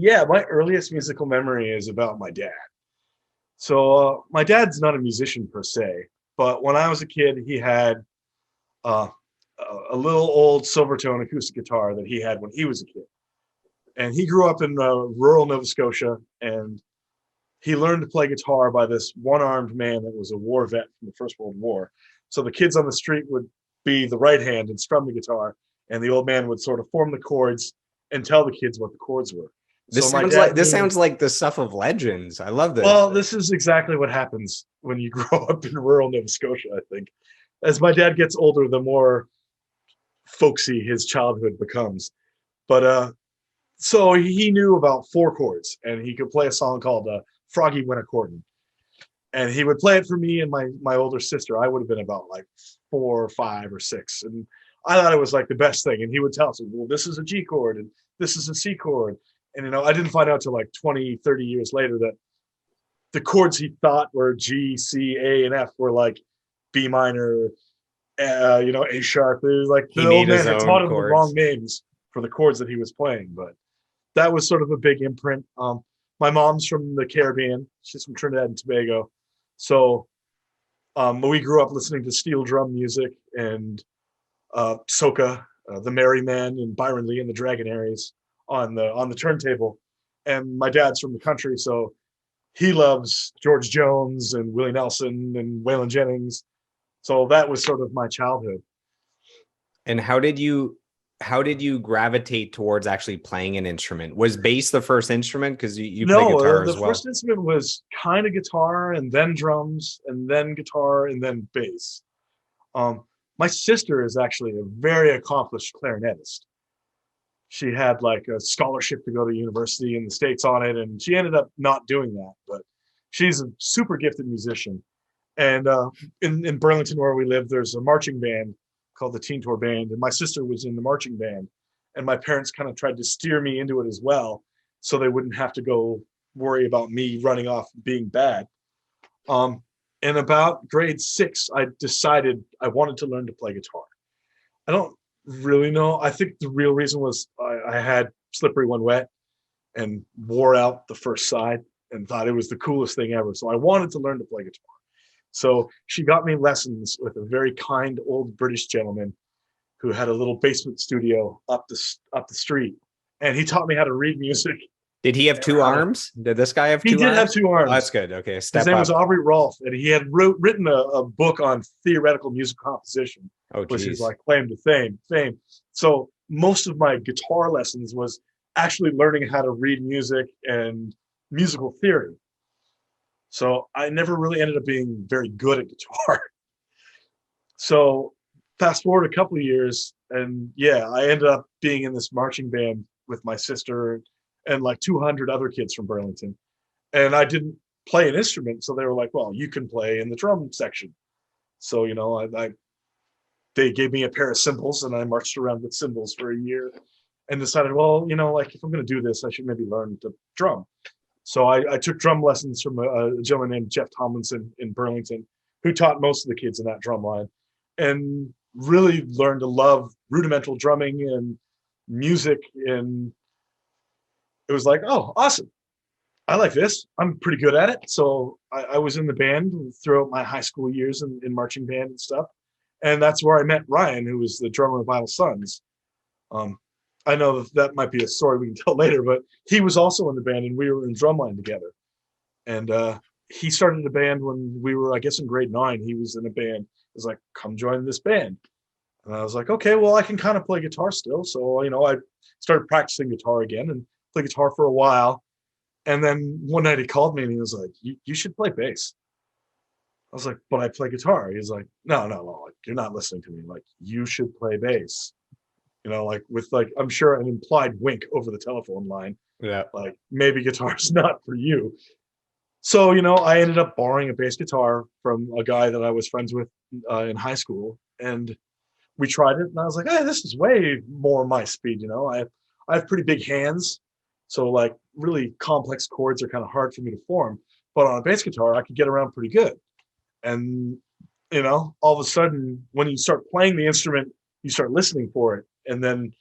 Yeah, my earliest musical memory is about my dad. So my dad's not a musician per se, but when I was a kid, he had uh, a little old Silvertone acoustic guitar that he had when he was a kid. And he grew up in rural Nova Scotia, and he learned to play guitar by this one-armed man that was a war vet from the First World War. So the kids on the street would be the right hand and strum the guitar, and the old man would sort of form the chords and tell the kids what the chords were. So my dad This knew, sounds like the stuff of legends. I love this. well, this is exactly what happens when you grow up in rural Nova Scotia, I think. As my dad gets older, the more folksy his childhood becomes. But so he knew about four chords, and he could play a song called Froggy Wintercordon. And he would play it for me and my older sister. I would have been about like 4 or 5 or 6. And I thought it was like the best thing. And he would tell us, well, this is a G chord and this is a C chord. And, I didn't find out till like 20, 30 years later that the chords he thought were G, C, A, and F were like B minor, A sharp. It was like He the made old man his had own taught him the wrong chords. names for the chords that he was playing. But that was sort of a big imprint. My mom's from the Caribbean. She's from Trinidad and Tobago. So we grew up listening to steel drum music and soca, the Merry Man and Byron Lee and the Dragonaires on the turntable. And my dad's from the country, so he loves George Jones and Willie Nelson and Waylon Jennings. So that was sort of my childhood. And how did you gravitate towards actually playing an instrument? Was bass the first instrument? Because you play No, guitar the as well. first instrument was kind of guitar, and then drums, and then guitar, and then bass. My sister is actually a very accomplished clarinetist. She had like a scholarship to go to university in the States on it, and she ended up not doing that. But she's a super gifted musician. And in Burlington, where we live, there's a marching band called the Teen Tour Band, and my sister was in the marching band. And my parents kind of tried to steer me into it as well, so they wouldn't have to go worry about me running off being bad. In about grade 6, I decided I wanted to learn to play guitar. I don't really know. I think the real reason was I had Slippery When Wet and wore out the first side and thought it was the coolest thing ever. So I wanted to learn to play guitar. So she got me lessons with a very kind old British gentleman who had a little basement studio up the street, and he taught me how to read music. Did he have two arms? Did this guy have He two did have arms? two Oh, that's arms. good. Okay, His step name up. was Aubrey Rolfe, and he had written a book on theoretical music composition, Oh, which is geez. like claim to fame. So most of my guitar lessons was actually learning how to read music and musical theory. So I never really ended up being very good at guitar. So fast forward a couple of years, and yeah, I ended up being in this marching band with my sister and like 200 other kids from Burlington. And I didn't play an instrument, so they were like, "Well, you can play in the drum section." So I they gave me a pair of cymbals, and I marched around with cymbals for a year, and decided, well, like if I'm going to do this, I should maybe learn to drum. So I took drum lessons from a gentleman named Jeff Tomlinson in Burlington, who taught most of the kids in that drum line, and really learned to love rudimental drumming and music. And it was like, oh, awesome. I like this. I'm pretty good at it. So I was in the band throughout my high school years in marching band and stuff. And that's where I met Ryan, who was the drummer of Idle Sons. Um, I know that might be a story we can tell later, but he was also in the band, and we were in drumline together. And he started a band when we were, I guess, in grade 9. He was in a band. He was like, come join this band. And I was like, okay, well, I can kind of play guitar still. So, I started practicing guitar again and played guitar for a while. And then one night he called me and he was like, you should play bass. I was like, but I play guitar. He's like, no, like, you're not listening to me. Like, you should play bass. Like with like, I'm sure an implied wink over the telephone line, Yeah. like maybe guitar's not for you. So, I ended up borrowing a bass guitar from a guy that I was friends with in high school. And we tried it, and I was like, hey, this is way more my speed. I have pretty big hands. So like really complex chords are kind of hard for me to form. But on a bass guitar, I could get around pretty good. And, all of a sudden, when you start playing the instrument, you start listening for it. And then,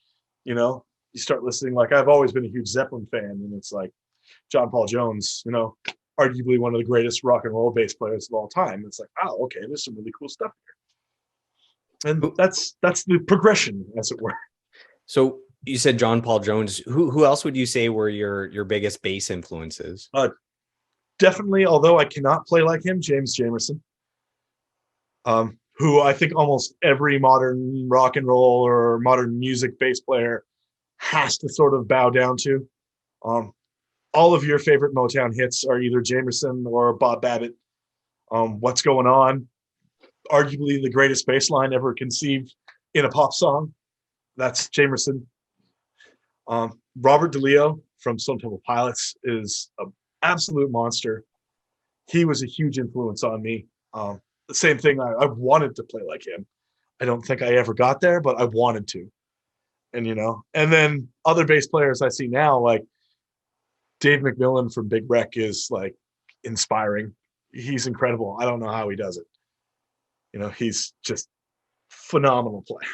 you start listening. Like I've always been a huge Zeppelin fan, and it's like John Paul Jones, arguably one of the greatest rock and roll bass players of all time. It's like, oh, okay, there's some really cool stuff here, and that's the progression, as it were. So you said John Paul Jones. Who else would you say were your biggest bass influences? Definitely, although I cannot play like him, James Jamerson, who I think almost every modern rock and roll or modern music bass player has to sort of bow down to. All of your favorite Motown hits are either Jamerson or Bob Babbitt. What's Going On, arguably the greatest bass line ever conceived in a pop song. That's Jamerson. Robert DeLeo from Stone Temple Pilots is an absolute monster. He was a huge influence on me. The same thing, I wanted to play like him. I don't think I ever got there, but I wanted to. And, and then other bass players I see now, like Dave McMillan from Big Wreck is like inspiring. He's incredible. I don't know how he does it. He's just phenomenal player.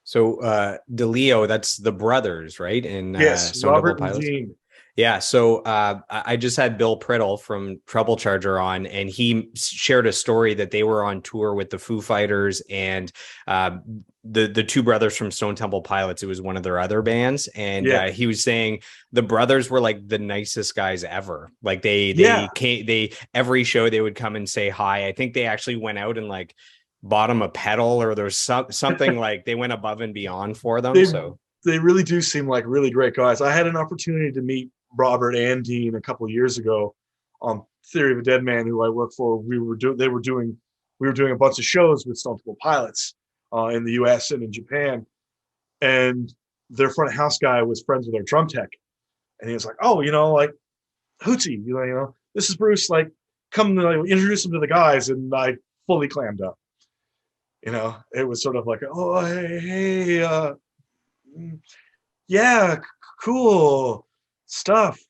So DeLeo, that's the brothers, right? In yes, Stone Robert Temple and Pilots. Gene. Yeah. So I just had Bill Priddle from Treble Charger on, and he shared a story that they were on tour with the Foo Fighters and the two brothers from Stone Temple Pilots. It was one of their other bands. And he was saying the brothers were like the nicest guys ever. Like they came, every show they would come and say hi. I think they actually went out and like bought him a pedal, or there's something like they went above and beyond for them. They really do seem like really great guys. I had an opportunity to meet Robert and Dean a couple of years ago on Theory of a Dead Man, who I work for. We were doing a bunch of shows with Stone Temple Pilots in the US and in Japan, and their front of house guy was friends with their drum tech, and he was like, oh, like Hootie, this is Bruce, like come introduce him to the guys, and I fully clammed up. It was sort of like, oh, hey, yeah, cool stuff.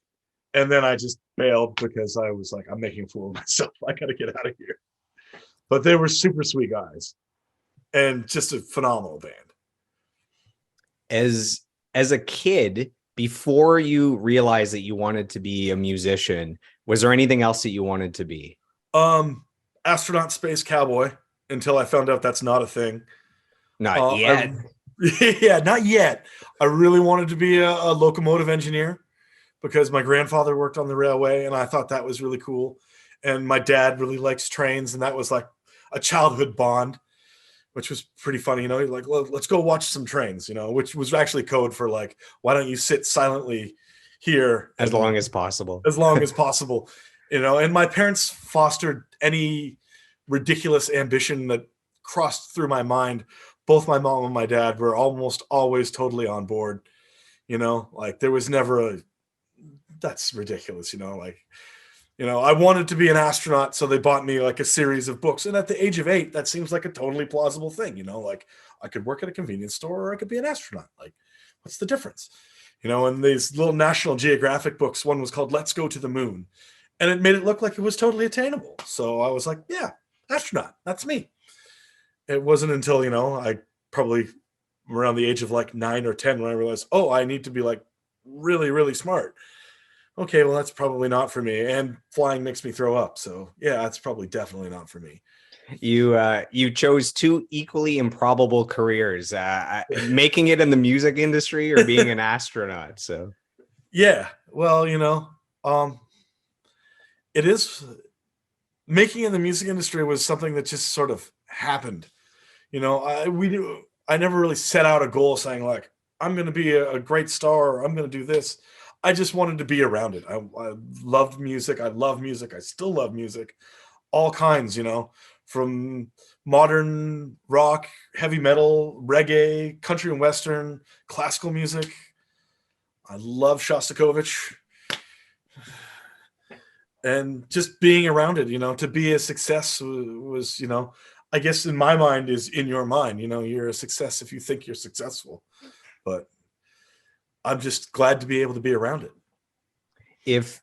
And then I just bailed because I was like, I'm making a fool of myself. I got to get out of here. But they were super sweet guys and just a phenomenal band. As a kid, before you realized that you wanted to be a musician, was there anything else that you wanted to be? Astronaut, space cowboy, until I found out that's not a thing. Not yet. Yeah, not yet. I really wanted to be a locomotive engineer because my grandfather worked on the railway, and I thought that was really cool. And my dad really likes trains, and that was like a childhood bond, which was pretty funny. Like, well, let's go watch some trains, which was actually code for like, why don't you sit silently here as long as possible? As long as possible, And my parents fostered any ridiculous ambition that crossed through my mind. Both my mom and my dad were almost always totally on board. Like there was never that's ridiculous. I wanted to be an astronaut, so they bought me like a series of books. And at the age of 8, that seems like a totally plausible thing. Like I could work at a convenience store, or I could be an astronaut. Like, what's the difference? And these little National Geographic books, one was called Let's Go to the Moon, and it made it look like it was totally attainable. So I was like, yeah, astronaut, that's me. It wasn't until, I probably around the age of like 9 or 10 when I realized, oh, I need to be like really, really smart. Okay, well, that's probably not for me. And flying makes me throw up. So yeah, that's probably definitely not for me. You chose two equally improbable careers, making it in the music industry or being an astronaut. So yeah, well, it is making it in the music industry was something that just sort of happened. I never really set out a goal saying like, I'm going to be a great star, or I'm going to do this. I just wanted to be around it. I loved music. I love music. I still love music, all kinds, from modern rock, heavy metal, reggae, country and western, classical music. I love Shostakovich. And just being around it, to be a success was, I guess in my mind is in your mind. You're a success if you think you're successful. But I'm just glad to be able to be around it.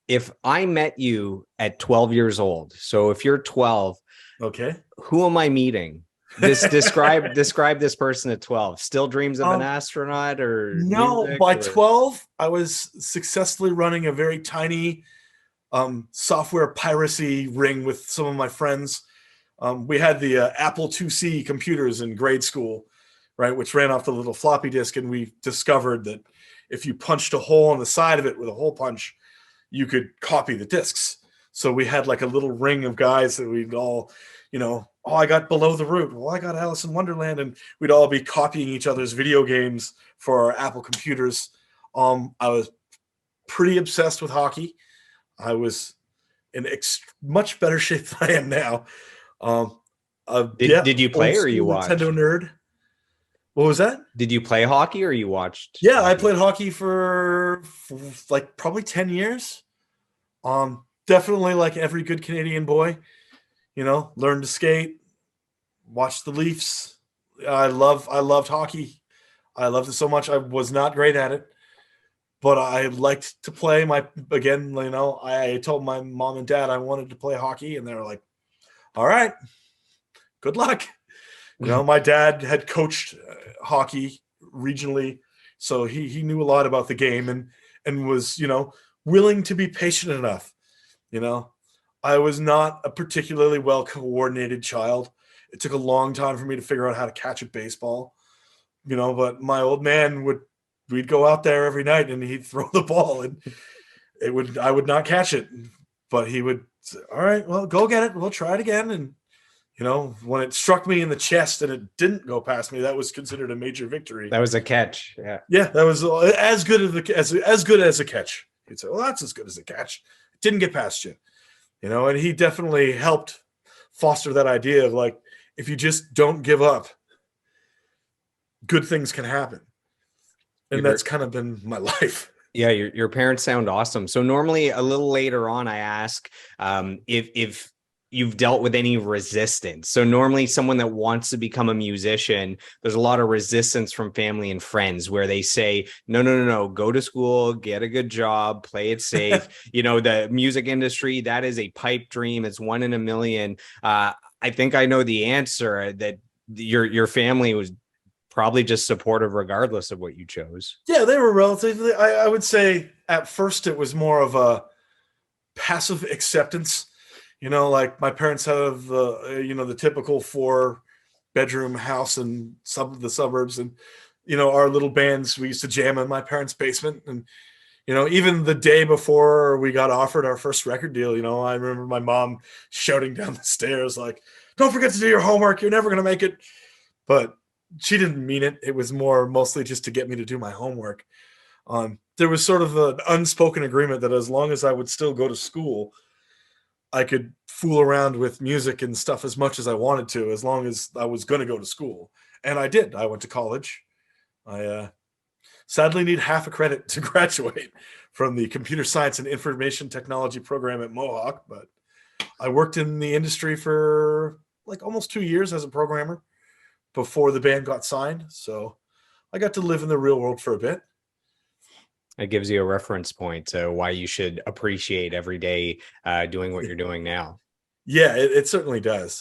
If I met you at 12 years old, so if you're 12, okay, who am I meeting? Describe this person at 12. Still dreams of an Um, astronaut or no, music by or 12, I was successfully running a very tiny software piracy ring with some of my friends. We had the Apple IIc computers in grade school, right, which ran off the little floppy disk, and we discovered that if you punched a hole in the side of it with a hole punch, you could copy the discs. So we had like a little ring of guys that we'd all, oh, I got Below the Root. Well, I got Alice in Wonderland. And we'd all be copying each other's video games for our Apple computers. I was pretty obsessed with hockey. I was in much better shape than I am now. Um, did yeah, did you old play or you school Nintendo watched? nerd. What was that? Did you play hockey or you watched Yeah, I hockey? played hockey for like probably 10 years. Definitely like every good Canadian boy, learned to skate, watched the Leafs. I loved hockey. I loved it so much. I was not great at it, but I liked to play. I told my mom and dad I wanted to play hockey, and they were like, "All right, good luck." My dad had coached hockey regionally, so he knew a lot about the game and was willing to be patient enough. You know, I was not a particularly well coordinated child. It took a long time for me to figure out how to catch a baseball. But my old man we'd go out there every night and he'd throw the ball and I would not catch it, but he would say, all right, well, go get it. We'll try it again. And when it struck me in the chest and it didn't go past me, that was considered a major victory. That was a catch. Yeah. Yeah, that was as good as good as a catch. He'd say, well, that's as good as a catch. It didn't get past you. And he definitely helped foster that idea of like, if you just don't give up, good things can happen. And Your that's kind of been my life. Yeah, your parents sound awesome. So normally a little later on, I ask if you've dealt with any resistance. So normally someone that wants to become a musician, there's a lot of resistance from family and friends where they say, no, no, no, no, go to school, get a good job, play it safe. The music industry, that is a pipe dream. It's one in a million. I think I know the answer, that your family was probably just supportive regardless of what you chose. Yeah, they were relatively, I would say at first it was more of a passive acceptance. Like my parents have the typical 4-bedroom house in the suburbs, and our little bands, we used to jam in my parents' basement. And even the day before we got offered our first record deal, I remember my mom shouting down the stairs like, don't forget to do your homework, you're never going to make it. But she didn't mean it. It was mostly just to get me to do my homework. There was sort of an unspoken agreement that as long as I would still go to school, I could fool around with music and stuff as much as I wanted to, as long as I was going to go to school. And I did. I went to college. I sadly need half a credit to graduate from the computer science and information technology program at Mohawk, but I worked in the industry for like almost 2 years as a programmer before the band got signed. So I got to live in the real world for a bit. It gives you a reference point to why you should appreciate every day doing what you're doing now. Yeah, it certainly does.